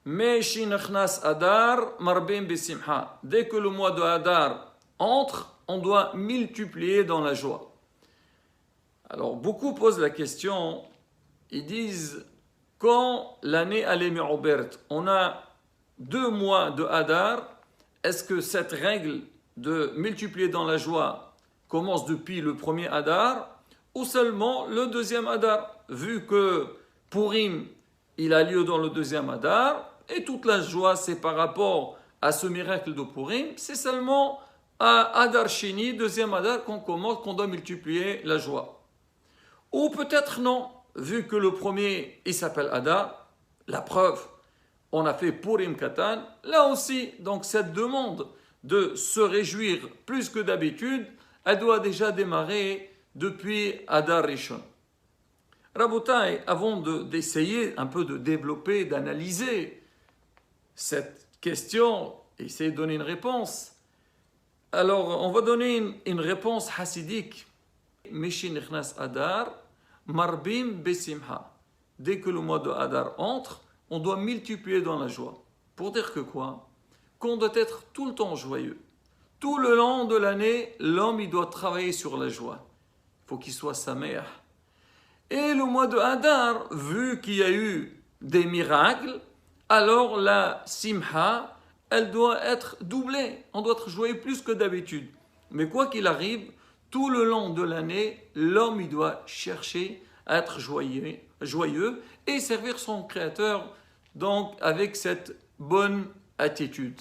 Meshinachnas Adar, Marbim Besimha. Dès que le mois de Adar entre, on doit multiplier dans la joie. Alors, beaucoup posent la question, ils disent, quand l'année Alemi'obert, on a 2 mois de Hadar, est-ce que cette règle de multiplier dans la joie commence depuis le premier Hadar ou seulement le deuxième Hadar? Vu que Purim, il a lieu dans le deuxième Hadar, et toute la joie, c'est par rapport à ce miracle de Purim, c'est seulement à Hadar Sheni, deuxième Hadar, qu'on doit multiplier la joie. Ou peut-être non, vu que le premier, il s'appelle Hadar, la preuve, on a fait Purim Katan, là aussi, donc cette demande de se réjouir plus que d'habitude, elle doit déjà démarrer depuis Hadar Rishon. Rabotai, avant d'essayer un peu de développer, d'analyser cette question et essayer de donner une réponse, alors on va donner une réponse hassidique. Meshin Ichnas Adar, Marbim Besimha. Dès que le mois de Hadar entre, on doit multiplier dans la joie. Pour dire que quoi? Qu'on doit être tout le temps joyeux. Tout le long de l'année, l'homme il doit travailler sur la joie. Il faut qu'il soit sameach. Et le mois de Hadar, vu qu'il y a eu des miracles, alors la simha, elle doit être doublée. On doit être joyeux plus que d'habitude. Mais quoi qu'il arrive, tout le long de l'année, l'homme il doit chercher à être joyeux et servir son Créateur donc avec cette bonne attitude.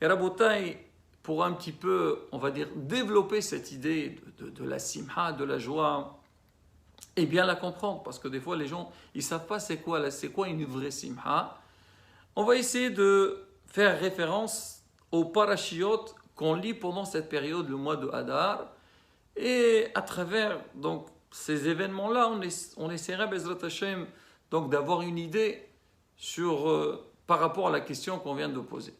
Et Rabotai, pour un petit peu, on va dire, développer cette idée de la simha, de la joie, et bien la comprendre, parce que des fois les gens, ils ne savent pas c'est quoi une vraie simha. On va essayer de faire référence aux parashiot qu'on lit pendant cette période, le mois de Hadar, et à travers donc, ces événements-là, on essaiera, Bezrat Hashem, donc d'avoir une idée par rapport à la question qu'on vient de poser.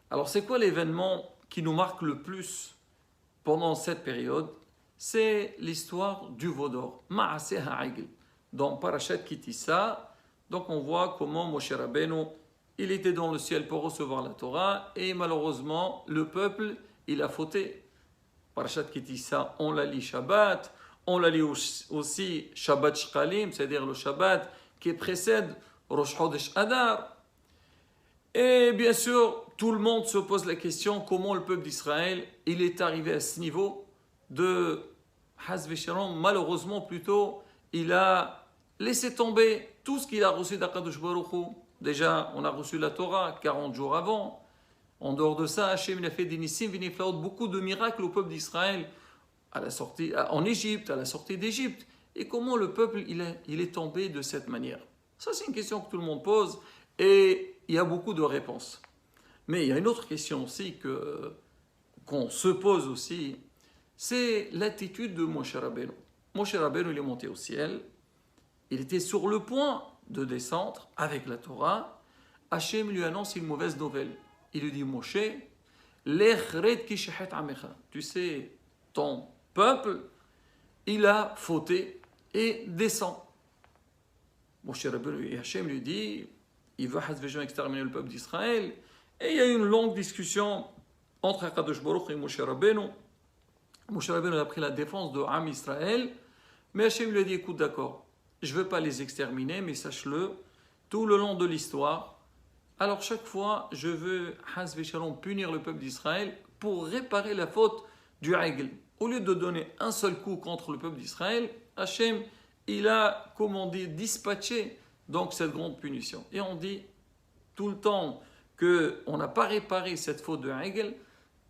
Alors, c'est quoi l'événement qui nous marque le plus pendant cette période? C'est l'histoire du veau d'or, Ma'aseh Ha'igl. Dans Parashat Ki Tisa, donc on voit comment Moshe Rabbeinu, il était dans le ciel pour recevoir la Torah, et malheureusement, le peuple, il a fauté. Parashat Ki Tisa, on la lit Shabbat, on la lit aussi Shabbat Shkalim, c'est-à-dire le Shabbat qui précède Rosh Chodesh Adar. Et bien sûr, tout le monde se pose la question comment le peuple d'Israël il est arrivé à ce niveau de Hazve Shalom. Malheureusement, plutôt, il a laissé tomber tout ce qu'il a reçu d'Akadosh Baruch Hu. Déjà, on a reçu la Torah 40 jours avant. En dehors de ça, Hachem il a fait des nissim, viniflaot, beaucoup de miracles au peuple d'Israël à la sortie, en Égypte, à la sortie d'Égypte. Et comment le peuple il est tombé de cette manière? Ça, c'est une question que tout le monde pose et il y a beaucoup de réponses. Mais il y a une autre question aussi qu'on se pose aussi, c'est l'attitude de Moshe Rabbeinu. Moshe Rabbeinu, il est monté au ciel, il était sur le point de descendre avec la Torah. Hachem lui annonce une mauvaise nouvelle. Il lui dit, Moshe, tu sais, ton peuple, il a fauté et descend. Moshe Rabbeinu et Hachem lui dit, il veut exterminer le peuple d'Israël. Et il y a eu une longue discussion entre Akadosh Baruch et Moshe Rabbeinu. Moshe Rabbeinu a pris la défense de Am Israël, mais Hachem lui a dit, écoute, d'accord, je ne veux pas les exterminer, mais sache-le, tout le long de l'histoire, alors chaque fois, je veux, Hazve Shalom, punir le peuple d'Israël pour réparer la faute du Aigl. Au lieu de donner un seul coup contre le peuple d'Israël, Hachem, il a, comme on dit, dispatché donc cette grande punition. Et on dit, tout le temps qu'on n'a pas réparé cette faute de Aigl,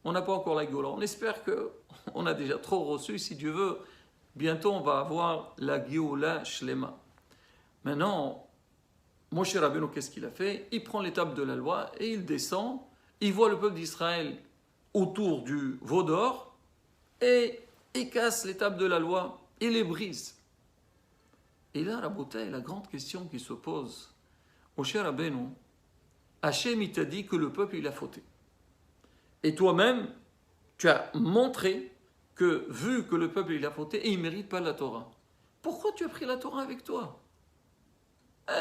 on n'a pas encore la Géoula. On espère qu'on a déjà trop reçu. Si Dieu veut, bientôt on va avoir la Géoula Shlema. Maintenant, Moshe Rabbeinu, qu'est-ce qu'il a fait? Il prend l'étape de la loi et il descend. Il voit le peuple d'Israël autour du veau d'or et il casse l'étape de la loi. Il les brise. Et là, la grande question qui se pose, Moshe Rabbeinu, Hachem, il t'a dit que le peuple, il a fauté. Et toi-même, tu as montré que, vu que le peuple, il a fauté, et il ne mérite pas la Torah. Pourquoi tu as pris la Torah avec toi?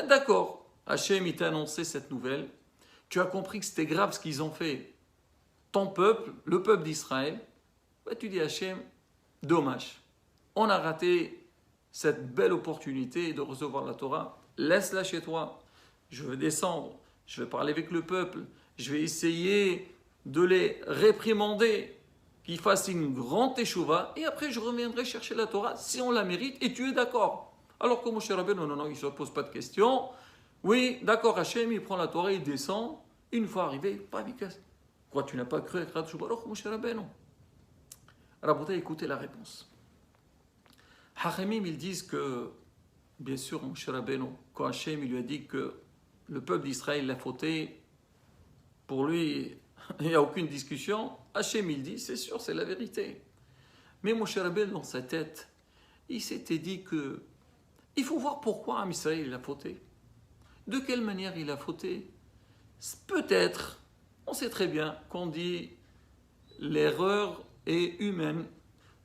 D'accord. Hachem, il t'a annoncé cette nouvelle. Tu as compris que c'était grave ce qu'ils ont fait. Ton peuple, le peuple d'Israël, bah, tu dis Hachem, dommage. On a raté cette belle opportunité de recevoir la Torah. Laisse-la chez toi. Je vais descendre. Je vais parler avec le peuple. Je vais essayer de les réprimander, qu'ils fassent une grande teshuva, et après je reviendrai chercher la Torah si on la mérite et tu es d'accord. Alors que Moshe Rabbeinu, non, il ne se pose pas de questions. Oui, d'accord, Hachem, il prend la Torah, il descend. Une fois arrivé, pas efficace. Quoi, tu n'as pas cru avec Radshou Baruch, Moshe Rabbeinu? Rabotai, écoutez la réponse. Hachamim, ils disent que, bien sûr, Moshe Rabbeinu, quand Hachem il lui a dit que le peuple d'Israël l'a fauté, pour lui, il n'y a aucune discussion. Hachem, il dit, c'est sûr, c'est la vérité. Mais Moshe Rabbeinu, dans sa tête, il s'était dit que il faut voir pourquoi Am Israël il a fauté. De quelle manière il a fauté? Peut-être, on sait très bien qu'on dit l'erreur est humaine.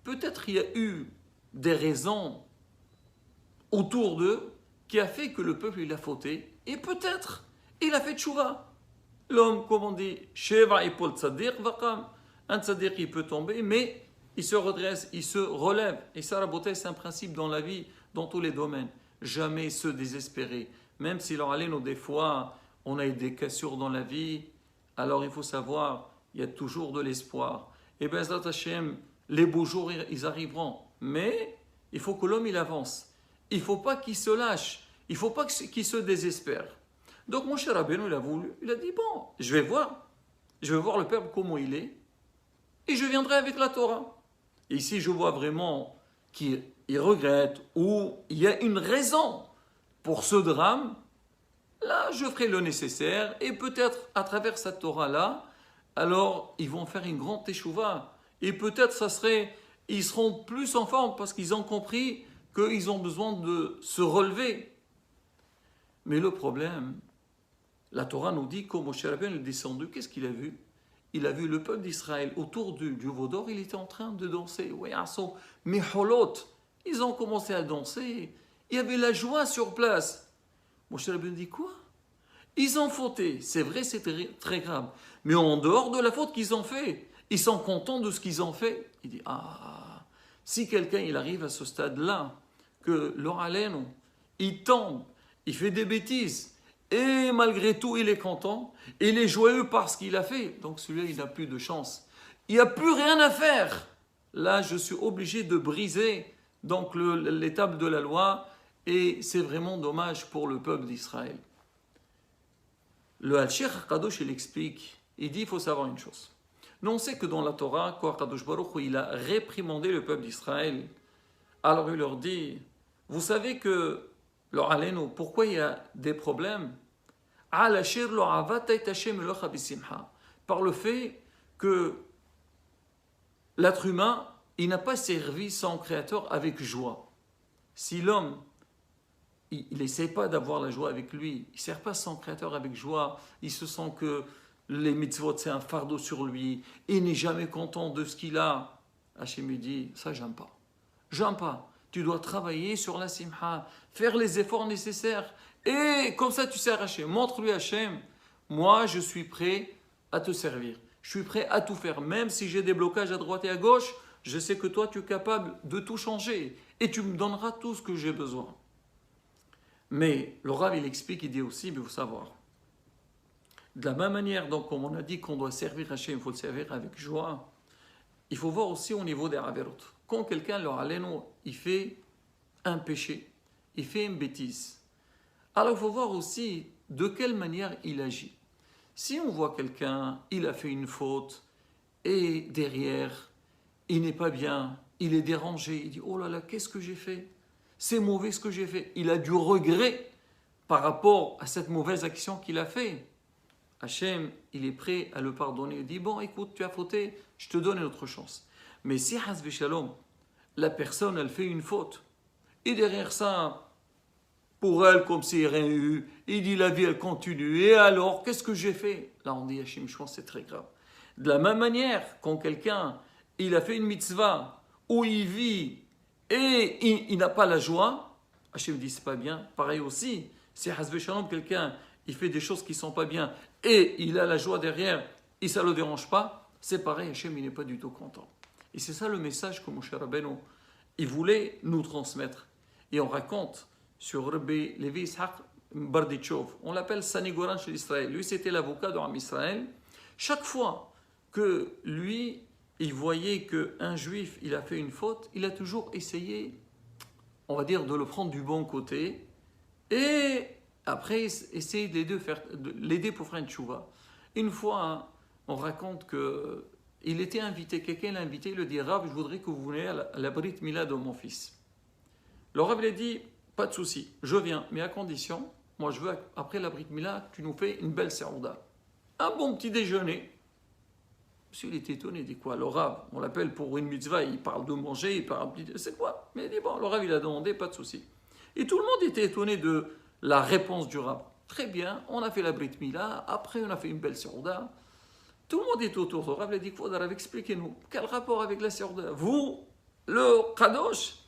Peut-être il y a eu des raisons autour d'eux qui a fait que le peuple il a fauté. Et peut-être il a fait tchouva. L'homme, comme on dit, Sheva ipol tzaddik vaqam. Un tzaddik il peut tomber, mais il se redresse, il se relève. Et ça, la beauté, c'est un principe dans la vie, dans tous les domaines. Jamais se désespérer. Même si des fois, on a eu des cassures dans la vie, alors il faut savoir, il y a toujours de l'espoir. Et bien, Zat Hashem, les beaux jours, ils arriveront. Mais il faut que l'homme, il avance. Il ne faut pas qu'il se lâche. Il ne faut pas qu'il se désespère. Donc, mon cher Rabbeinu, il a dit, bon, je vais voir le peuple comment il est, et je viendrai avec la Torah. Et ici, je vois vraiment qu'il regrette, ou il y a une raison pour ce drame. Là, je ferai le nécessaire, et peut-être à travers cette Torah-là, alors ils vont faire une grande teshuva. Et peut-être ils seront plus en forme parce qu'ils ont compris qu'ils ont besoin de se relever. Mais le problème, la Torah nous dit que Moshe Rabbeinu est descendu, qu'est-ce qu'il a vu? Il a vu le peuple d'Israël autour du veau d'or, il était en train de danser. Ils ont commencé à danser. Il y avait la joie sur place. Moshe Rabbeinu dit quoi? Ils ont fauté. C'est vrai, c'est très grave. Mais en dehors de la faute qu'ils ont fait, ils sont contents de ce qu'ils ont fait. Il dit, si quelqu'un il arrive à ce stade-là, que l'oralène, il tombe, il fait des bêtises, et malgré tout, il est content, et il est joyeux par ce qu'il a fait. Donc celui-là, il n'a plus de chance. Il n'y a plus rien à faire. Là, je suis obligé de briser donc l'étape de la loi, et c'est vraiment dommage pour le peuple d'Israël. Le Al-Sheikh Kadosh, il explique, il dit, il faut savoir une chose. Nous, on sait que dans la Torah, quand Kadosh Baruch Hu, il a réprimandé le peuple d'Israël, alors il leur dit, vous savez que, pourquoi il y a des problèmes? Par le fait que l'être humain, il n'a pas servi son Créateur avec joie. Si l'homme, il n'essaie pas d'avoir la joie avec lui, il ne sert pas son Créateur avec joie, il se sent que les mitzvot, c'est un fardeau sur lui, il n'est jamais content de ce qu'il a. Hachem lui dit, ça j'aime pas. J'aime pas. Tu dois travailler sur la simha, faire les efforts nécessaires. Et comme ça, tu sers Hachem. Montre-lui Hachem, moi, je suis prêt à te servir. Je suis prêt à tout faire. Même si j'ai des blocages à droite et à gauche, je sais que toi, tu es capable de tout changer. Et tu me donneras tout ce que j'ai besoin. Mais le Rav, il explique, il dit aussi, mais il faut savoir. De la même manière, donc, comme on a dit qu'on doit servir Hachem, il faut le servir avec joie. Il faut voir aussi au niveau des Averot. Quand quelqu'un, il fait un péché, il fait une bêtise. Alors il faut voir aussi de quelle manière il agit. Si on voit quelqu'un, il a fait une faute, et derrière, il n'est pas bien, il est dérangé, il dit « Oh là là, qu'est-ce que j'ai fait? C'est mauvais ce que j'ai fait. » Il a du regret par rapport à cette mauvaise action qu'il a fait. Hachem, il est prêt à le pardonner. Il dit « Bon, écoute, tu as fauté, je te donne une autre chance. » Mais si, Hasbe Shalom, la personne, elle fait une faute, et derrière ça, pour elle, comme s'il n'y avait rien eu, il dit la vie, elle continue, et alors, qu'est-ce que j'ai fait? Là, on dit, Hachem, je pense que c'est très grave. De la même manière, quand quelqu'un, il a fait une mitzvah, où il vit, et il n'a pas la joie, Hachem dit, c'est pas bien. Pareil aussi, Si Hazve Shalom, quelqu'un, il fait des choses qui ne sont pas bien et il a la joie derrière et ça ne le dérange pas, c'est pareil, Hachem, il n'est pas du tout content. Et c'est ça le message que Moshe Rabbeinu, il voulait nous transmettre. Et on raconte sur Rabbi Levi Ishaq Barditchov, on l'appelle Sanigoran chez Israël. Lui, c'était l'avocat de Am Israël. Chaque fois que lui, il voyait qu'un juif, il a fait une faute, il a toujours essayé, on va dire, de le prendre du bon côté et après essayer de l'aider pour faire une tchouva. Une fois, hein, on raconte qu'il était invité, quelqu'un l'a invité, il lui dit « Rav, je voudrais que vous veniez à la Brit Mila de mon fils. » Le Rav lui a dit « Pas de souci, je viens, mais à condition, moi je veux, après la Brit Mila, tu nous fais une belle serouda. Un bon petit déjeuner. » Monsieur, il était étonné, il dit quoi? Le Rav, on l'appelle pour une mitzvah, il parle de manger, il parle de... C'est quoi? Mais il dit bon, le Rav, il a demandé, pas de souci. Et tout le monde était étonné de la réponse du Rav. Très bien, on a fait la Brit Mila, après on a fait une belle serouda. Tout le monde est autour. Le Rav lui a dit, Rav, expliquez-nous, quel rapport avec la serouda? Vous, le Kadosh?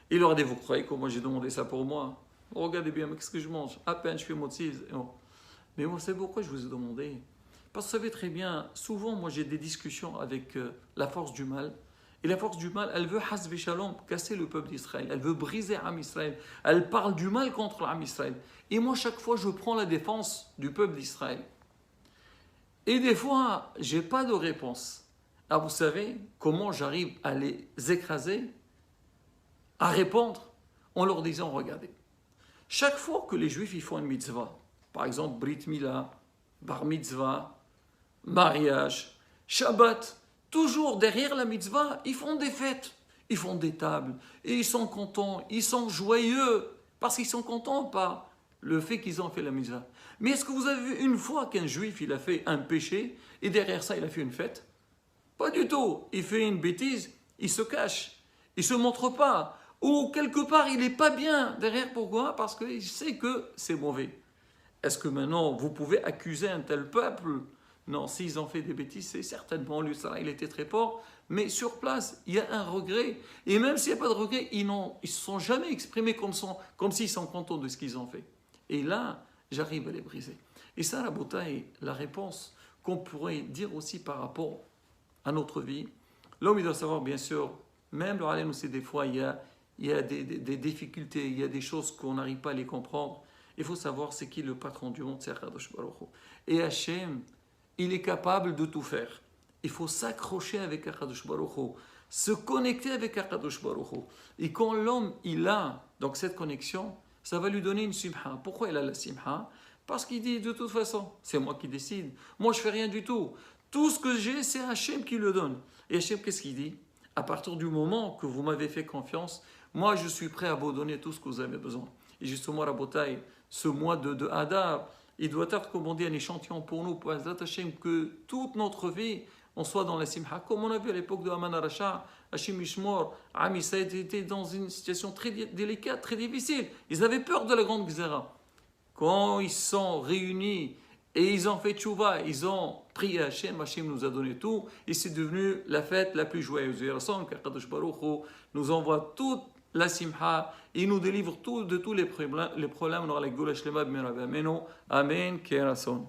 Il leur a dit, vous croyez que moi j'ai demandé ça pour moi? Regardez bien, qu'est-ce que je mange? À peine je fais motzise. Mais vous savez pourquoi je vous ai demandé? Parce que vous savez très bien, souvent moi j'ai des discussions avec la force du mal. Et la force du mal, elle veut Hazve Shalom, casser le peuple d'Israël. Elle veut briser Am Israël. Elle parle du mal contre l'Am Israël. Et moi, chaque fois, je prends la défense du peuple d'Israël. Et des fois, je n'ai pas de réponse. Alors vous savez comment j'arrive à les écraser, à répondre en leur disant, regardez, chaque fois que les Juifs ils font une mitzvah, par exemple Brit Mila, Bar Mitzvah, mariage, Shabbat, toujours derrière la mitzvah, ils font des fêtes, ils font des tables, et ils sont contents, ils sont joyeux, parce qu'ils sont contents par le fait qu'ils ont fait la mitzvah. Mais est-ce que vous avez vu une fois qu'un juif, il a fait un péché, et derrière ça, il a fait une fête? Pas du tout. Il fait une bêtise, il se cache, il ne se montre pas, ou quelque part, il n'est pas bien derrière. Pourquoi? Parce qu'il sait que c'est mauvais. Est-ce que maintenant, vous pouvez accuser un tel peuple? Non, s'ils ont fait des bêtises, c'est certainement lui, ça, il était très fort. Mais sur place, il y a un regret. Et même s'il n'y a pas de regret, ils ne se sont jamais exprimés comme s'ils sont contents de ce qu'ils ont fait. Et là, j'arrive à les briser. Et ça, la beauté est la réponse qu'on pourrait dire aussi par rapport à notre vie. L'homme, il doit savoir, bien sûr, même le Halem aussi, des fois, il y a des difficultés, il y a des choses qu'on n'arrive pas à les comprendre. Il faut savoir c'est qui le patron du monde, c'est Akadosh Baruch Hu. Et Hachem, il est capable de tout faire. Il faut s'accrocher avec Akadosh Baruch Hu, se connecter avec Akadosh Baruch Hu. Et quand l'homme, il a donc cette connexion, ça va lui donner une simha. Pourquoi il a la simha? Parce qu'il dit, de toute façon, c'est moi qui décide. Moi, je ne fais rien du tout. Tout ce que j'ai, c'est Hachem qui le donne. Et Hachem, qu'est-ce qu'il dit? À partir du moment que vous m'avez fait confiance, moi, je suis prêt à vous donner tout ce que vous avez besoin. Et justement, Rabotai, ce mois de Hadar, il doit être, comme on dit, un échantillon pour nous, pour Hachem, que toute notre vie, on soit dans la simha. Comme on a vu à l'époque de Haman Aracha, Hachem Ishmor, Ami Saïd était dans une situation très délicate, très difficile. Ils avaient peur de la grande Gzera. Quand ils sont réunis et ils ont fait tchouva, ils ont prié Hachem, Hachem nous a donné tout, et c'est devenu la fête la plus joyeuse. Et Kadosh Baruch Hu nous envoie toute la simha, et il nous délivre de tous les problèmes. On aura la Goula Shlema B'Merav Amenu. Amen. Kerason.